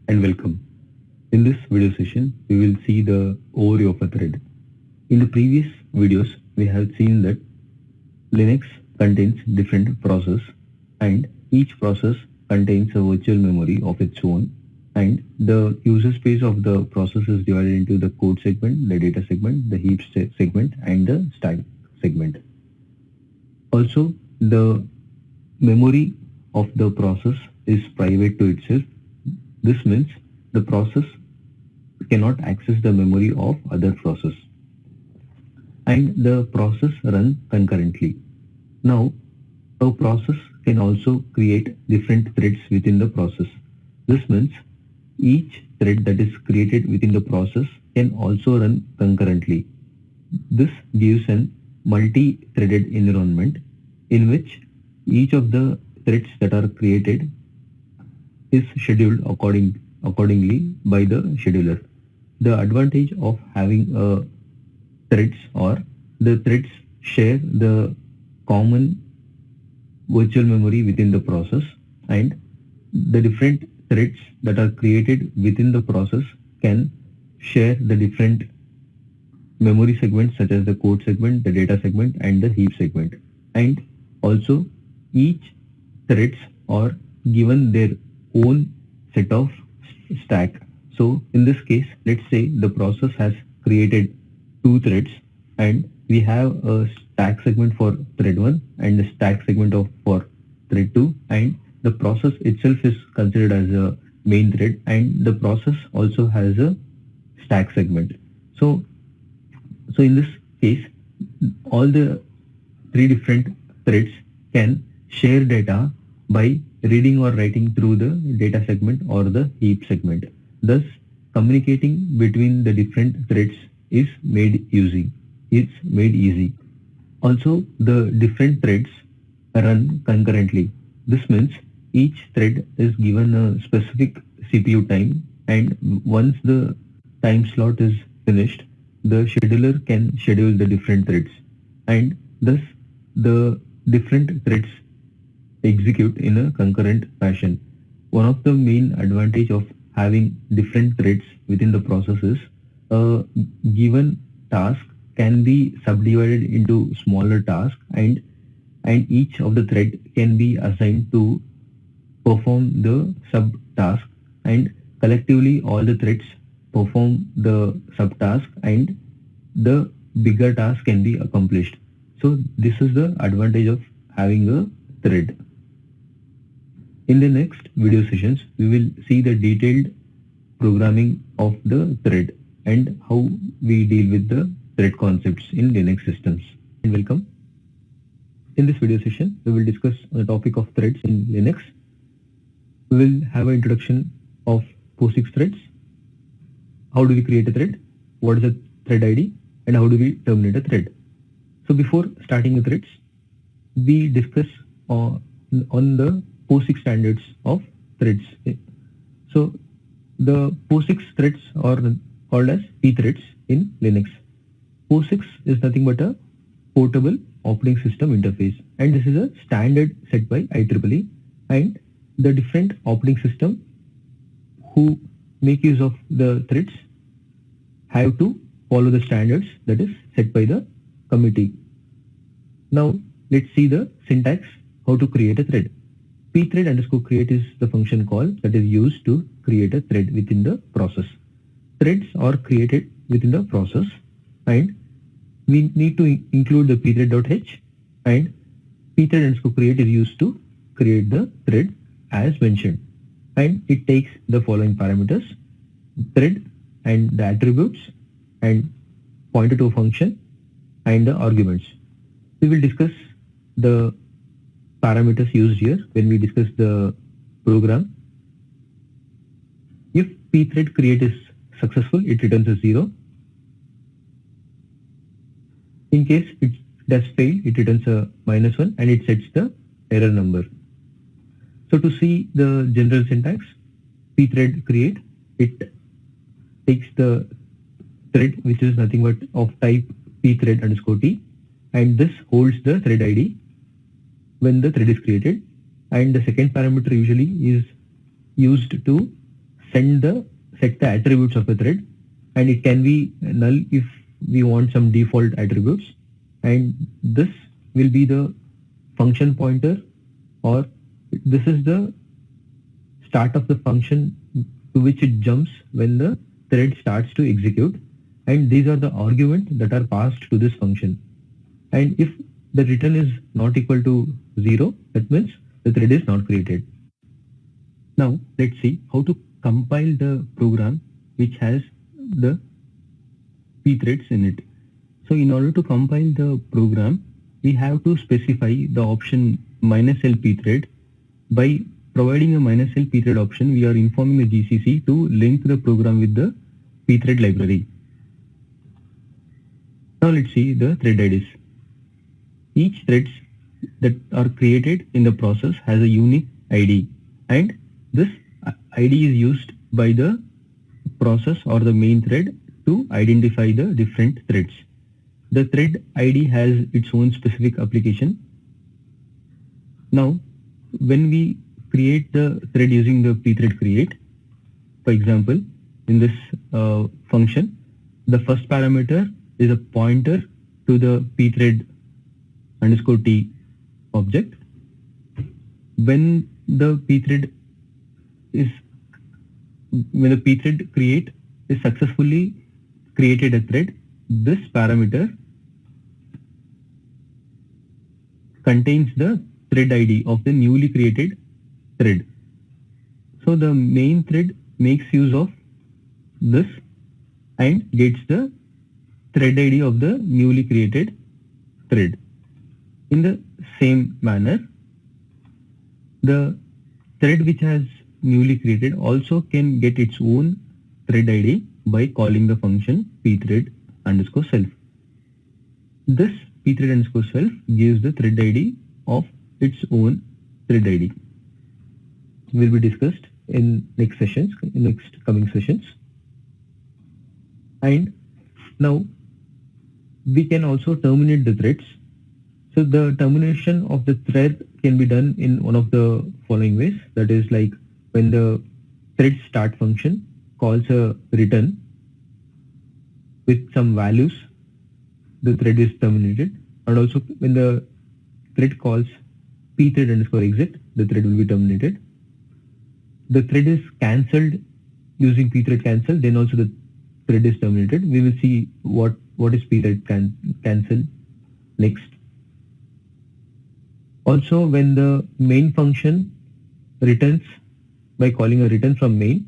and welcome. In this video session, we will see the overview of a thread. In the previous videos, we have seen that Linux contains different processes and each process contains a virtual memory of its own, and the user space of the process is divided into the code segment, the data segment, the heap segment and the stack segment. Also, the memory of the process is private to itself. This means the process cannot access the memory of other process, and the process run concurrently. Now, a process can also create different threads within the process. This means each thread that is created within the process can also run concurrently. This gives an multi-threaded environment in which each of the threads that are created is scheduled accordingly by the scheduler. The advantage of having threads or the threads share the common virtual memory within the process, and the different threads that are created within the process can share the different memory segments such as the code segment, the data segment and the heap segment. And also each threads are given their own set of stack. So in this case, let's say the process has created two threads and we have a stack segment for thread 1 and the stack segment for thread 2, and the process itself is considered as a main thread and the process also has a stack segment. So in this case, all the three different threads can share data by reading or writing through the data segment or the heap segment. Thus, communicating between the different threads is made easy. Also, the different threads run concurrently. This means each thread is given a specific CPU time, and once the time slot is finished, the scheduler can schedule the different threads, and thus the different threads execute in a concurrent fashion. One of the main advantage of having different threads within the process is a given task can be subdivided into smaller tasks, and each of the thread can be assigned to perform the subtask, and collectively all the threads perform the subtask and the bigger task can be accomplished. So this is the advantage of having a thread. In the next video sessions, we will see the detailed programming of the thread and how we deal with the thread concepts in Linux systems. And welcome. In this video session, we will discuss the topic of threads in Linux. We will have an introduction of POSIX threads. How do we create a thread? What is a thread ID? And how do we terminate a thread? So before starting the threads, we discuss on the POSIX standards of threads. So the POSIX threads are called as pthreads in Linux. POSIX is nothing but a portable operating system interface, and this is a standard set by IEEE, and the different operating system who make use of the threads have to follow the standards that is set by the committee. Now let's see the syntax, how to create a thread. pthread underscore create is the function call that is used to create a thread within the process. Threads are created within the process, and we need to include the pthread.h, and pthread underscore create is used to create the thread as mentioned, and it takes the following parameters: thread and the attributes and pointer to a function and the arguments. We will discuss the parameters used here when we discuss the program. If pthread create is successful, it returns a 0. In case it does fail, it returns a -1 and it sets the error number. So to see the general syntax, pthread create, it takes the thread which is nothing but of type pthread underscore t, and this holds the thread ID when the thread is created, and the second parameter usually is used to set the attributes of a thread, and it can be null if we want some default attributes, and this will be the function pointer, or this is the start of the function to which it jumps when the thread starts to execute, and these are the arguments that are passed to this function. And if the return is not equal to 0, that means the thread is not created. Now let's see how to compile the program which has the pthreads in it. So in order to compile the program, we have to specify the option -l pthread. By providing a -l pthread option, we are informing the GCC to link the program with the pthread library. Now let's see the thread IDs. Each threads that are created in the process has a unique ID, and this ID is used by the process or the main thread to identify the different threads. The thread ID has its own specific application. Now, when we create the thread using the pthread create, for example, in this function, the first parameter is a pointer to the pthread _t object. When the pthread create is successfully created a thread, this parameter contains the thread ID of the newly created thread. So the main thread makes use of this and gets the thread ID of the newly created thread. In the same manner, the thread which has newly created also can get its own thread ID by calling the function pthread_self. This pthread_self gives the thread ID of its own thread ID. Will be discussed in next coming sessions. And now we can also terminate the threads. So the termination of the thread can be done in one of the following ways. That is, like when the thread start function calls a return with some values, the thread is terminated. And also when the thread calls pthread_exit, the thread will be terminated. The thread is cancelled using pthread cancel, then also the thread is terminated. We will see what is pthread cancel next. Also, when the main function returns by calling a return from main,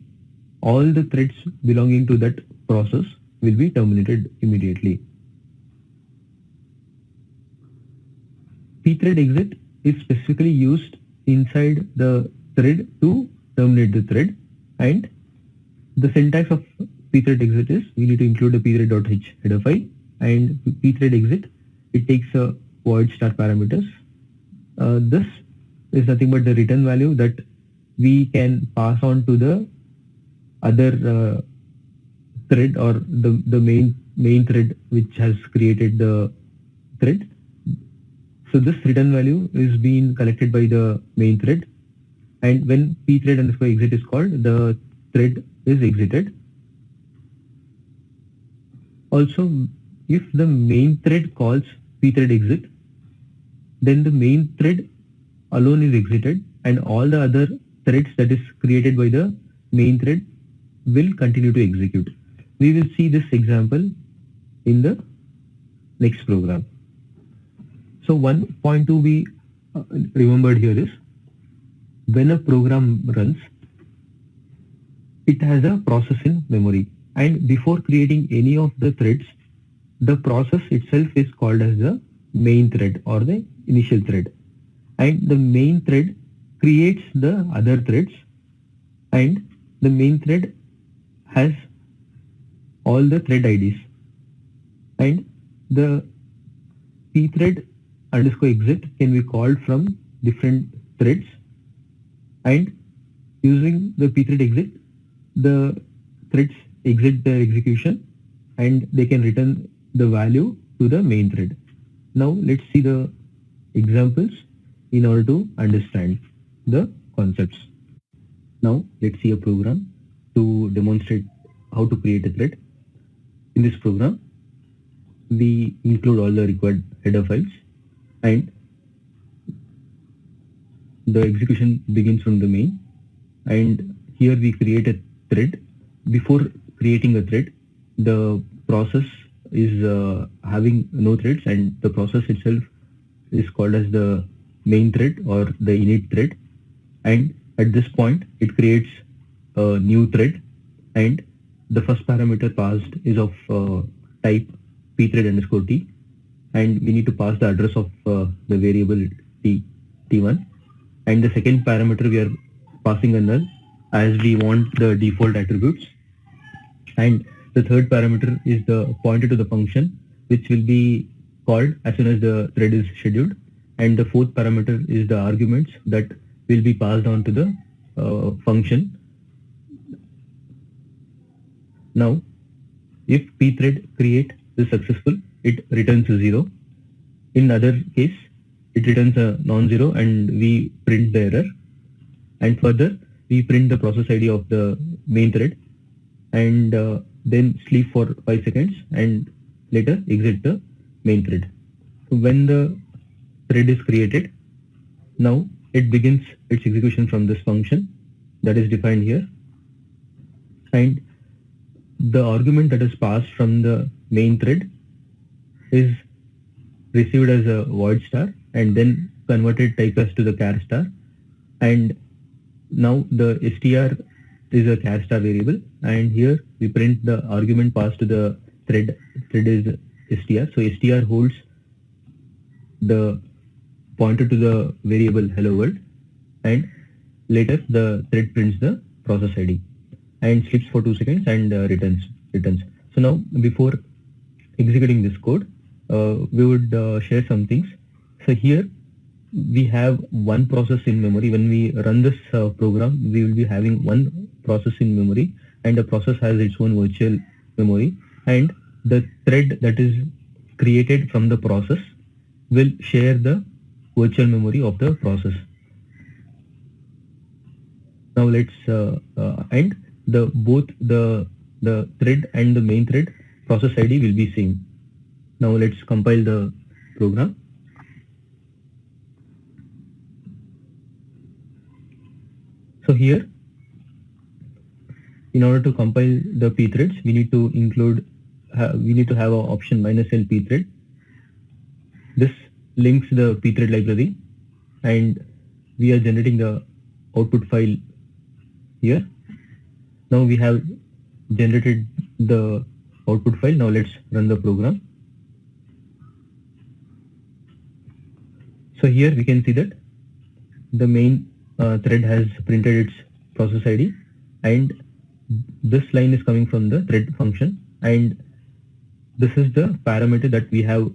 all the threads belonging to that process will be terminated immediately. Pthread exit is specifically used inside the thread to terminate the thread, and the syntax of pthread exit is we need to include the pthread.h header file, and pthread exit, it takes a void start parameters. This is nothing but the return value that we can pass on to the other thread or the main thread which has created the thread. So this return value is being collected by the main thread, and when pthread_exit is called, the thread is exited. Also, if the main thread calls pthread exit, then the main thread alone is exited, and all the other threads that is created by the main thread will continue to execute. We will see this example in the next program. So one point to be remembered here is, when a program runs, it has a process in memory, and before creating any of the threads, the process itself is called as the main thread or the initial thread, and the main thread creates the other threads, and the main thread has all the thread IDs, and the pthread_exit can be called from different threads, and using the pthread exit, the threads exit their execution and they can return the value to the main thread. Now let's see the examples in order to understand the concepts. Now let's see a program. to demonstrate how to create a thread. In this program, we include all the required header files, and the execution begins from the main. And here we create a thread. Before creating a thread, the process is having no threads, and the process itself is called as the main thread or the init thread. And at this point, it creates a new thread, and the first parameter passed is of type pthread underscore t, and we need to pass the address of the variable t1. And the second parameter we are passing a null, as we want the default attributes. And the third parameter is the pointer to the function, which will be called as soon as the thread is scheduled. And the fourth parameter is the arguments that will be passed on to the function. Now, if pthread create is successful, it returns a 0. In other case, it returns a non-zero and we print the error. And further, we print the process ID of the main thread, and then sleep for 5 seconds and later exit the main thread. So when the thread is created, now it begins its execution from this function that is defined here, and the argument that is passed from the main thread is received as a void star and then converted typecast to the char star. And now the str is a char star variable, and here we print the argument passed to the thread is str. So str holds the pointer to the variable hello world, and later the thread prints the process ID and sleeps for 2 seconds and returns. So now before executing this code, we would share some things. So here we have one process in memory. When we run this program, we will be having one process in memory, and the process has its own virtual memory, and the thread that is created from the process will share the virtual memory of the process. Now let's and both the thread and the main thread process ID will be same. Now let's compile the program. So here, in order to compile the pthreads, we need to have an option -l pthread. This links the pthread library, and we are generating the output file here. Now we have generated the output file. Now let's run the program. So here we can see that the main thread has printed its process ID, and this line is coming from the thread function, and this is the parameter that we have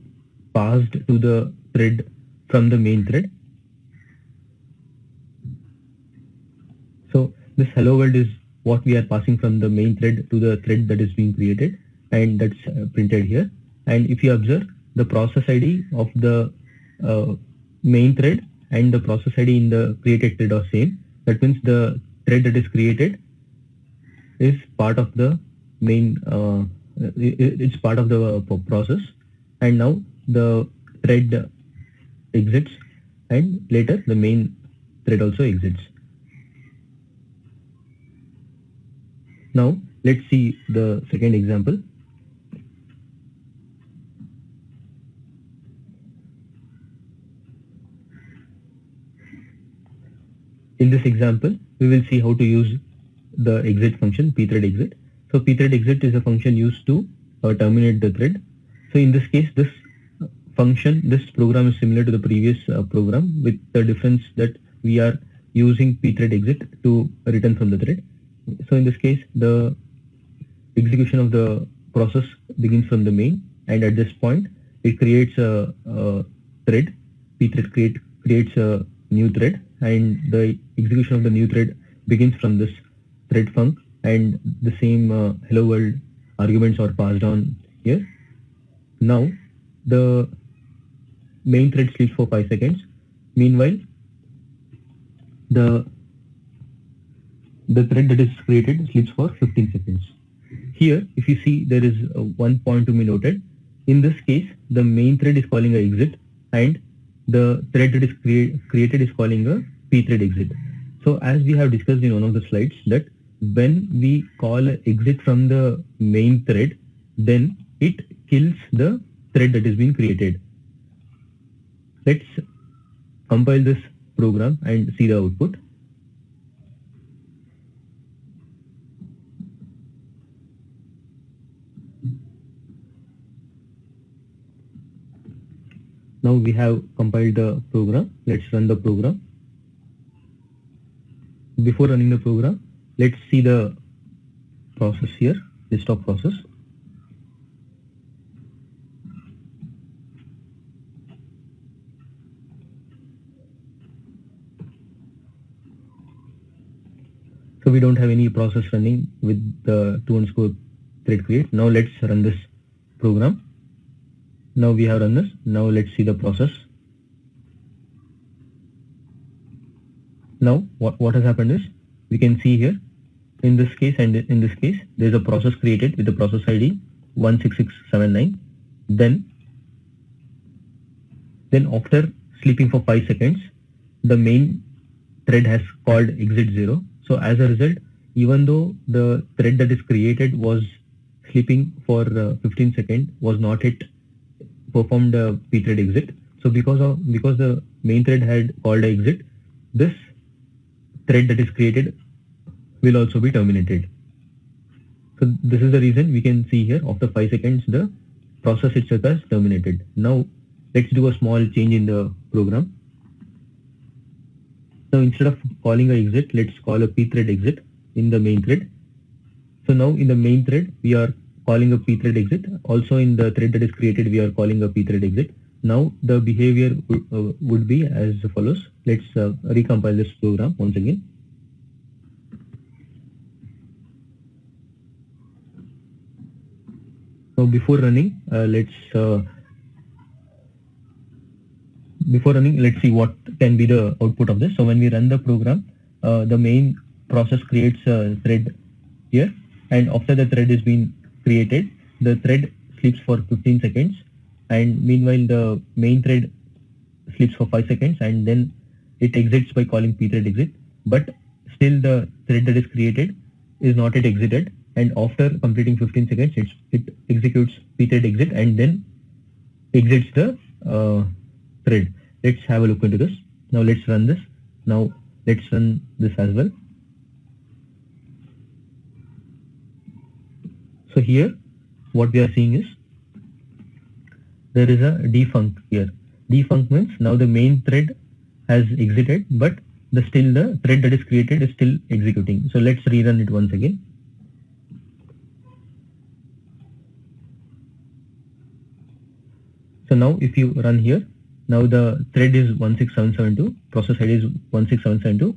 passed to the thread from the main thread. So this hello world is what we are passing from the main thread to the thread that is being created, and that's printed here. And if you observe, the process ID of the main thread and the process ID in the created thread are same. That means the thread that is created is part of the main, it's part of the process, and now the thread exits, and later the main thread also exits. Now let's see the second example. In this example, we will see how to use the exit function, pthread exit. So pthread exit is a function used to terminate the thread. So in this case, this function, this program is similar to the previous program, with the difference that we are using pthread exit to return from the thread. So in this case, the execution of the process begins from the main, and at this point, it creates a thread. Pthread creates a new thread, and the execution of the new thread begins from this thread func, and the same hello world arguments are passed on here. Now the main thread sleeps for 5 seconds. Meanwhile, the the thread that is created sleeps for 15 seconds. Here, if you see, there is one point to be noted. In this case, the main thread is calling a exit, and the thread that is created is calling a pthread exit. So as we have discussed in one of the slides, that when we call a exit from the main thread, then it kills the thread that is being created. Let's compile this program and see the output. Now we have compiled the program. Let's run the program. Before running the program, let's see the process here, desktop process. So we don't have any process running with the to_thread create. Now let's run this program. Now we have run this. Now let's see the process. Now what has happened is, we can see here, in this case and in this case, there is a process created with the process ID 16679. Then after sleeping for 5 seconds, the main thread has called exit 0. So as a result, even though the thread that is created was sleeping for 15 seconds, was not yet performed a pthread exit. So because the main thread had called exit, this thread that is created will also be terminated. So this is the reason we can see here, after 5 seconds, the process itself has terminated. Now let's do a small change in the program. Now instead of calling a exit, let's call a pthread exit in the main thread. So now in the main thread, we are calling a pthread exit. Also in the thread that is created, we are calling a pthread exit. Now the behavior would be as follows. Let's recompile this program once again. Now before running, let's see what can be the output of this. So when we run the program, the main process creates a thread here, and after the thread is being created, the thread sleeps for 15 seconds, and meanwhile the main thread sleeps for 5 seconds, and then it exits by calling pthread exit. But still the thread that is created is not yet exited, and after completing 15 seconds, it executes pthread exit and then exits the thread. Let's have a look into this. Now let's run this. Now let's run this as well. So here what we are seeing is, there is a defunct here. Defunct means now the main thread has exited, but still the thread that is created is still executing. So let's rerun it once again. So now if you run here, now the thread is 16772, process ID is 16772,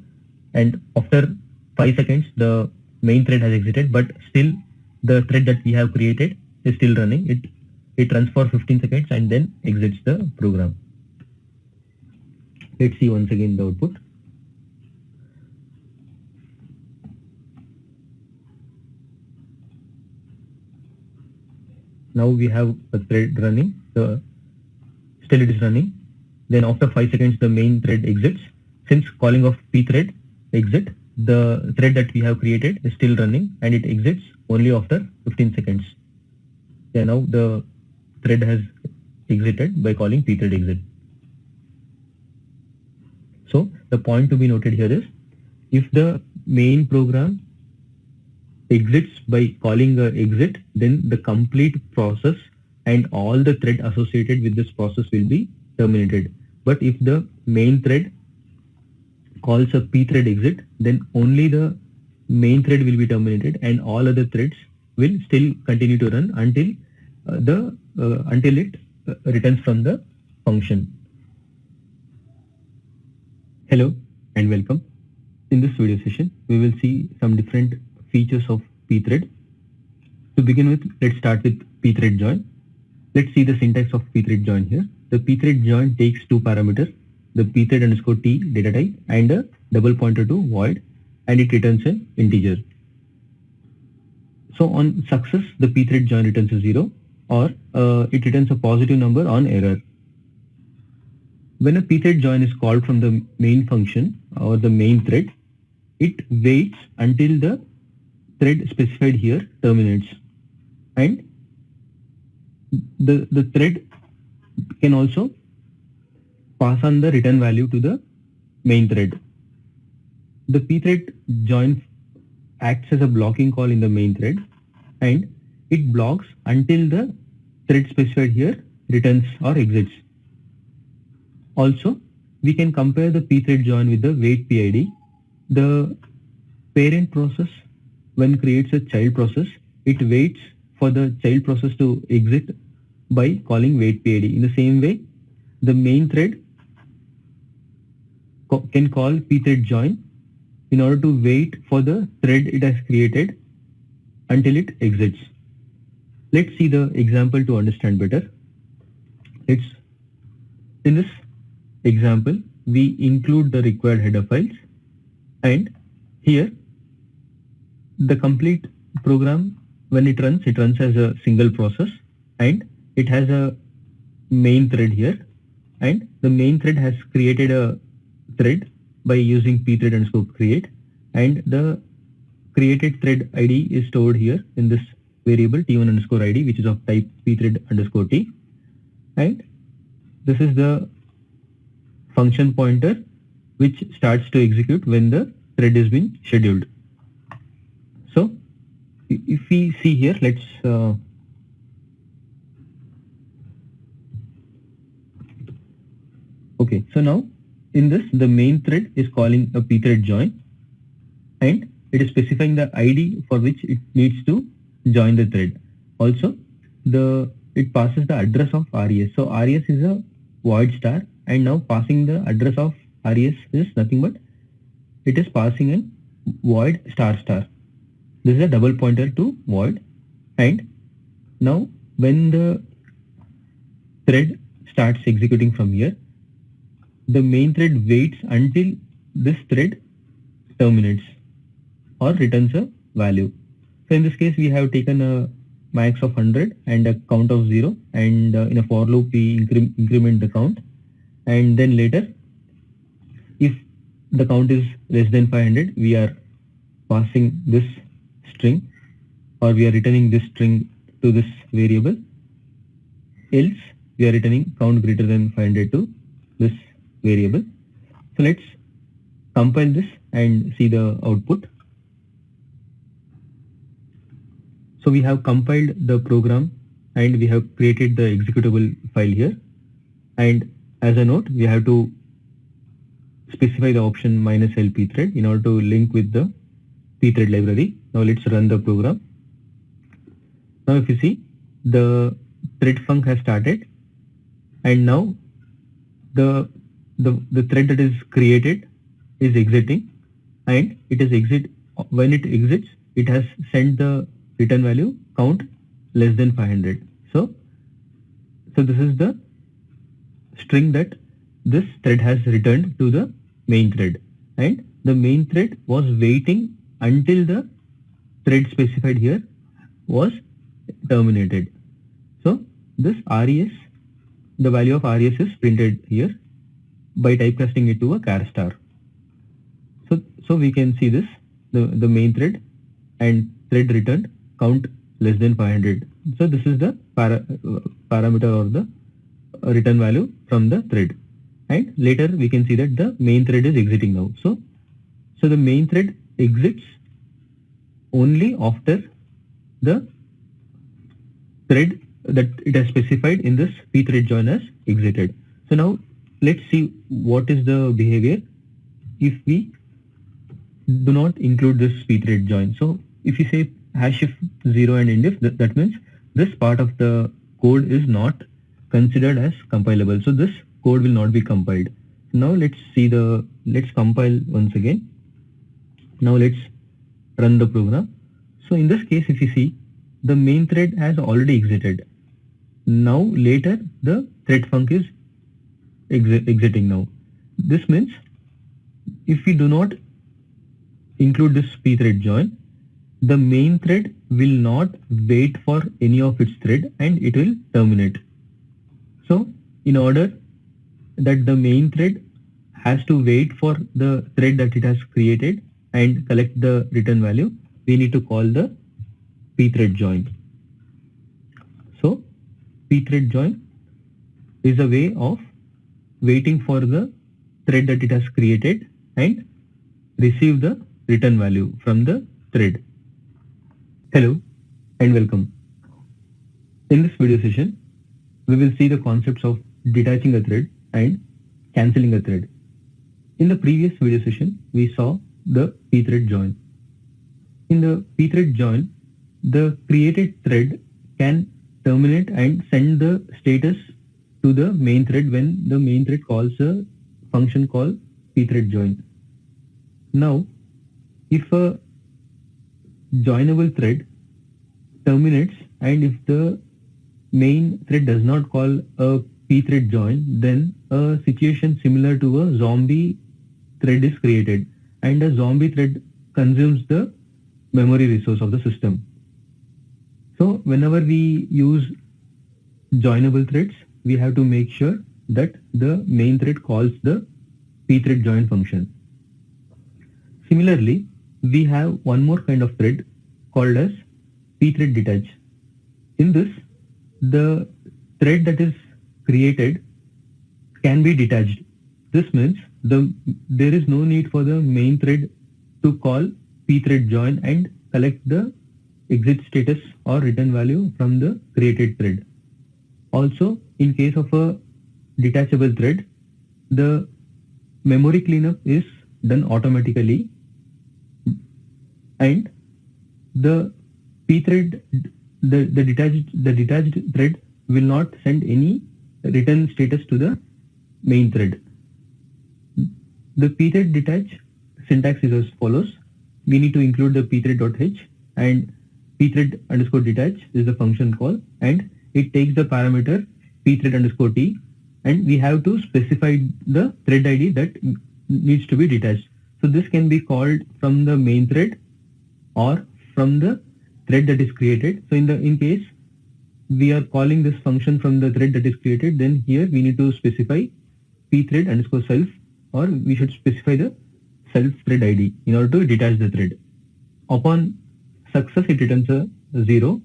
and after 5 seconds the main thread has exited, but still the thread that we have created is still running. It runs for 15 seconds and then exits the program. Let's see once again the output. Now we have a thread running, still it is running. Then after 5 seconds the main thread exits. Since calling of pthread exit, the thread that we have created is still running and it exits only after 15 seconds. Yeah, now the thread has exited by calling pthread exit. So the point to be noted here is, if the main program exits by calling a exit, then the complete process and all the thread associated with this process will be terminated. But if the main thread calls a pthread exit, then only the main thread will be terminated and all other threads will still continue to run until it returns from the function. Hello and welcome. In this video session, we will see some different features of pthread. To begin with, let's start with pthread join. Let's see the syntax of pthread join here. The pthread join takes two parameters, the pthread_t data type and a double pointer to void. and it returns an integer. So on success, the pthread join returns a 0, or it returns a positive number on error. When a pthread join is called from the main function or the main thread, it waits until the thread specified here terminates, and the thread can also pass on the return value to the main thread. The pthread join acts as a blocking call in the main thread, and it blocks until the thread specified here returns or exits. Also, we can compare the pthread join with the wait PID. The parent process, when creates a child process, it waits for the child process to exit by calling wait PID. In the same way, the main thread can call pthread join in order to wait for the thread it has created until it exits. Let's see the example to understand better. In this example, we include the required header files, and here the complete program, when it runs as a single process, and it has a main thread here, and the main thread has created a thread by using pthread_create, and the created thread ID is stored here in this variable t1_id, which is of type pthread_t, and this is the function pointer which starts to execute when the thread is being scheduled. So if we see here, let's okay, so now in this, the main thread is calling a pthread join, and it is specifying the ID for which it needs to join the thread. Also, it passes the address of res. So res is a void star, and now passing the address of res is nothing but it is passing a void star star. This is a double pointer to void, and now when the thread starts executing from here, the main thread waits until this thread terminates or returns a value. So in this case, we have taken a max of 100 and a count of 0, and in a for loop we increment the count, and then later if the count is less than 500, we are passing this string, or we are returning this string to this variable, else we are returning count greater than 500 to this variable. So let's compile this and see the output. So we have compiled the program and we have created the executable file here, and as a note, we have to specify the option -l pthread in order to link with the pthread library. Now let's run the program. Now if you see, the thread func has started, and now the thread that is created is exiting, and it is when it exits, it has sent the return value count less than 500. So this is the string that this thread has returned to the main thread, and the main thread was waiting until the thread specified here was terminated. So this res, the value of res is printed here by typecasting it to a char star. So we can see this, the main thread and thread returned count less than 500. So this is the parameter or the return value from the thread, and later we can see that the main thread is exiting now. So the main thread exits only after the thread that it has specified in this pthread join has exited. So now let's see what is the behavior if we do not include this pthread join. So if you say #0 and endif, that means this part of the code is not considered as compilable. So this code will not be compiled. Now let's compile once again. Now let's run the program. So in this case, if you see, the main thread has already exited. Now later the thread func is exiting now. This means if we do not include this pthread join, the main thread will not wait for any of its thread and it will terminate. So in order that the main thread has to wait for the thread that it has created and collect the return value, we need to call the pthread join. So pthread join is a way of waiting for the thread that it has created and receive the return value from the thread. Hello and welcome. In this video session, we will see the concepts of detaching a thread and cancelling a thread. In the previous video session, we saw the pthread join. In the pthread join, the created thread can terminate and send the status to the main thread when the main thread calls a function called pthread join. Now, if a joinable thread terminates and if the main thread does not call a pthread join, then a situation similar to a zombie thread is created and a zombie thread consumes the memory resource of the system. So whenever we use joinable threads, we have to make sure that the main thread calls the pthread join function. Similarly, we have one more kind of thread called as pthread detach. In this, the thread that is created can be detached. This means there is no need for the main thread to call pthread join and collect the exit status or return value from the created thread. Also, in case of a detachable thread, the memory cleanup is done automatically and the pthread, the detached thread will not send any return status to the main thread. The pthread detach syntax is as follows. We need to include the pthread.h and pthread underscore detach is the function call and it takes the parameter pthread underscore t and we have to specify the thread ID that needs to be detached. So this can be called from the main thread or from the thread that is created. So in case we are calling this function from the thread that is created, then here we need to specify pthread underscore self, or we should specify the self thread ID in order to detach the thread. Upon success, it returns a 0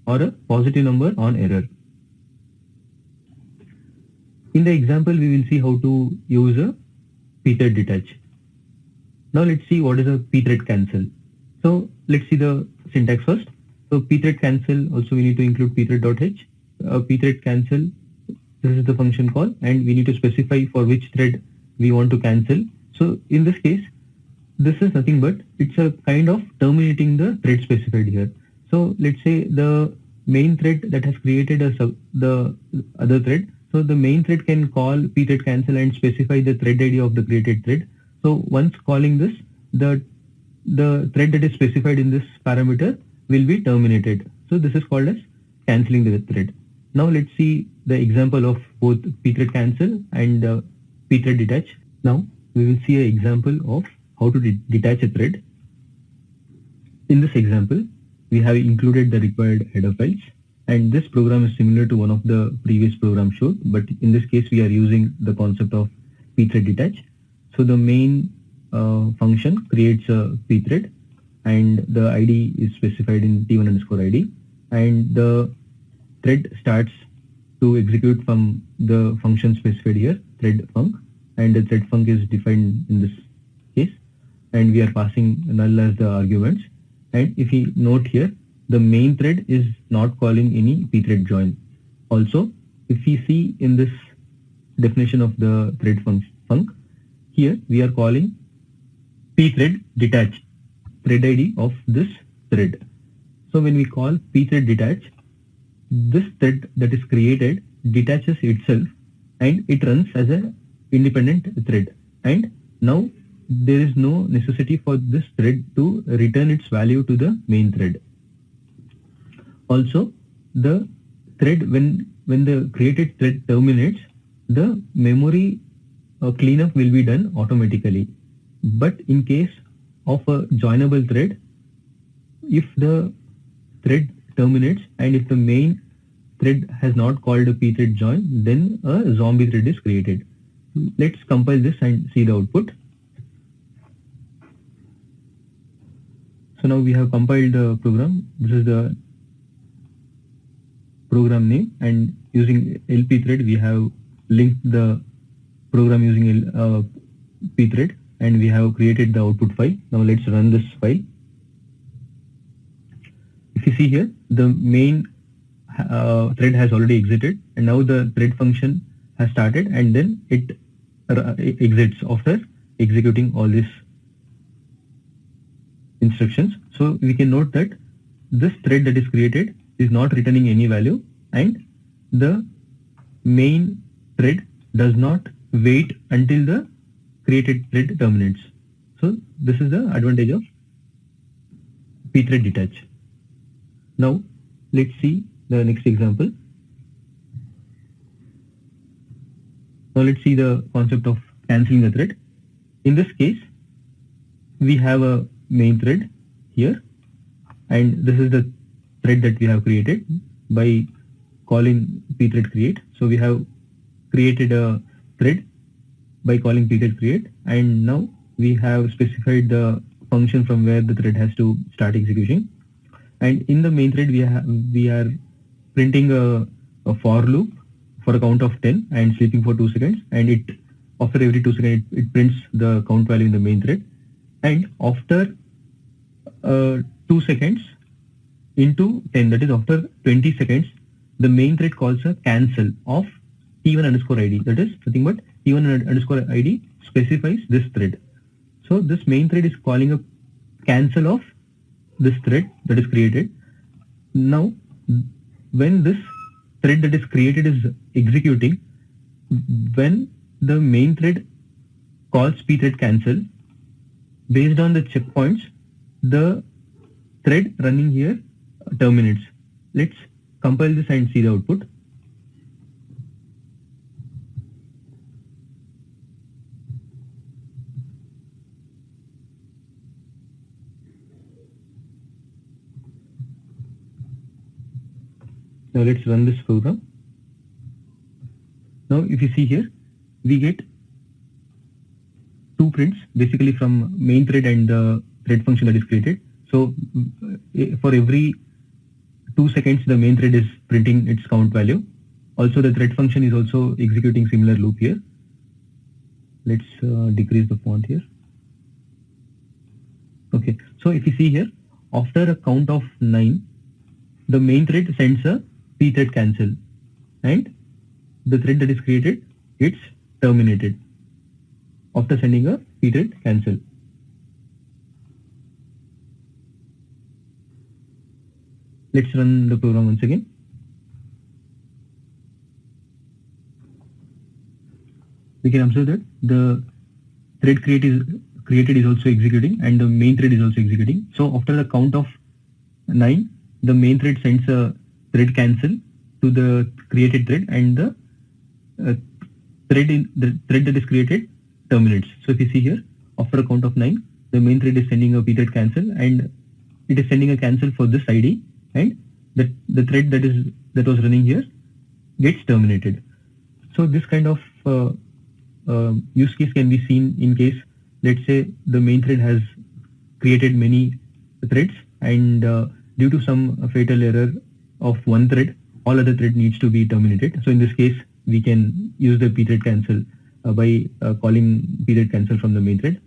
or a positive number on error. In the example, we will see how to use a pthread detach. Now let's see what is a pthread cancel. So let's see the syntax first. So pthread cancel, also we need to include pthread.h. Pthread cancel, this is the function call and we need to specify for which thread we want to cancel. So in this case, this is nothing but it's a kind of terminating the thread specified here. So let's say the main thread that has created the other thread. So the main thread can call pthread cancel and specify the thread ID of the created thread. So once calling this, the thread that is specified in this parameter will be terminated. So this is called as cancelling the thread. Now let's see the example of both pthread cancel and pthread detach. Now we will see an example of how to detach a thread. In this example, we have included the required header files and this program is similar to one of the previous programs showed, but in this case we are using the concept of pthread detach. So the main function creates a pthread and the ID is specified in t1 underscore ID and the thread starts to execute from the function specified here, thread func, and the thread func is defined in this case and we are passing null as the arguments. And if you note here, the main thread is not calling any pthread join. Also, if we see in this definition of the thread func, here we are calling pthread detach, thread ID of this thread. So when we call pthread detach, this thread that is created detaches itself and it runs as an independent thread. And now there is no necessity for this thread to return its value to the main thread. Also, the thread when the created thread terminates, the memory cleanup will be done automatically. But in case of a joinable thread if the thread terminates, and if the main thread has not called a pthread join, then a zombie thread is created. Let's compile this and see the output. So now we have compiled the program. This is the program name, and using LP thread we have linked the program using pthread, and we have created the output file. Now let's run this file. If you see here, the main thread has already exited, and now the thread function has started, and then it exits after executing all these instructions. So we can note that this thread that is created is not returning any value, and the main thread does not wait until the created thread terminates. So this is the advantage of pthread detach. Now let's see the next example. Now let's see the concept of cancelling the thread. In this case, we have a main thread here, and this is the thread that we have created by calling pthread create. So we have created a thread by calling pthread create, and now we have specified the function from where the thread has to start executing. And in the main thread we are printing a for loop for a count of 10 and sleeping for 2 seconds, and it after every 2 seconds it prints the count value in the main thread, and after 2 seconds into 10, that is after 20 seconds, the main thread calls a cancel of t1 underscore id, that is nothing but t1 underscore id specifies this thread. So this main thread is calling a cancel of this thread that is created. Now when this thread that is created is executing, when the main thread calls pthread cancel, based on the checkpoints, the thread running here terminates. Let's compile this and see the output. Now let's run this program. Now if you see here, we get two prints basically from main thread and the thread function that is created. So for every 2 seconds the main thread is printing its count value. Also the thread function is also executing similar loop here. Let's decrease the font here. Okay, so if you see here, after a count of 9, the main thread sends a pthread cancel, and the thread that is created, it's terminated after sending a pthread cancel. Let's run the program once again. We can observe that the thread created is also executing, and the main thread is also executing. So after the count of 9, the main thread sends a thread cancel to the created thread, and the thread that is created terminates. So if you see here, after a count of 9, the main thread is sending a pthread cancel, and it is sending a cancel for this ID, and the thread that was running here gets terminated. So this kind of use case can be seen in case, let's say, the main thread has created many threads, and due to some fatal error of one thread, all other thread needs to be terminated. So in this case, we can use the pthread cancel by calling pthread cancel from the main thread.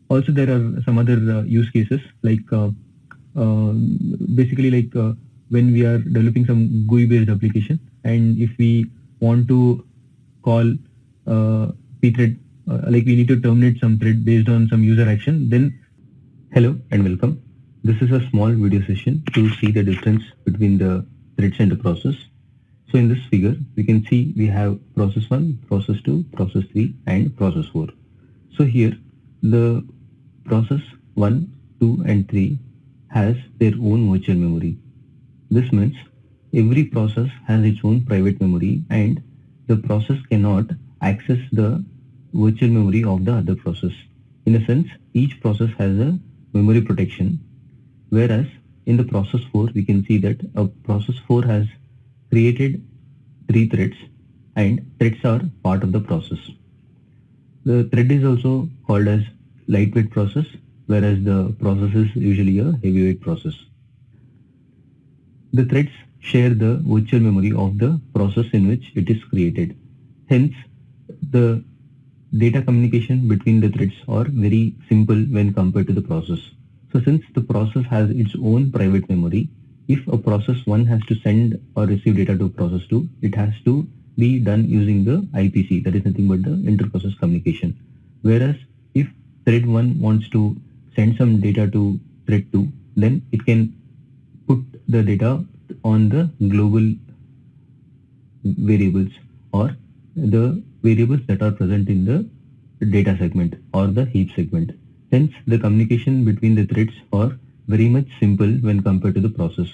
Also, there are some other use cases like basically like when we are developing some GUI based application, and if we want to call pthread, like we need to terminate some thread based on some user action, then hello and welcome. This is a small video session to see the difference between the threads and the process. So in this figure, we can see we have process 1, process 2, process 3 and process 4. So here the process 1, 2 and 3 has their own virtual memory. This means every process has its own private memory, and the process cannot access the virtual memory of the other process. In a sense, each process has a memory protection, whereas in the process 4, we can see that a process 4 has created 3 threads and threads are part of the process. The thread is also called as lightweight process, whereas the process is usually a heavyweight process. The threads share the virtual memory of the process in which it is created. Hence, the data communication between the threads are very simple when compared to the process. So since the process has its own private memory, if a process 1 has to send or receive data to process 2, it has to be done using the IPC, that is nothing but the inter-process communication. Whereas if thread 1 wants to send some data to thread 2, then it can put the data on the global variables or the variables that are present in the data segment or the heap segment. Hence, the communication between the threads are very much simple when compared to the process.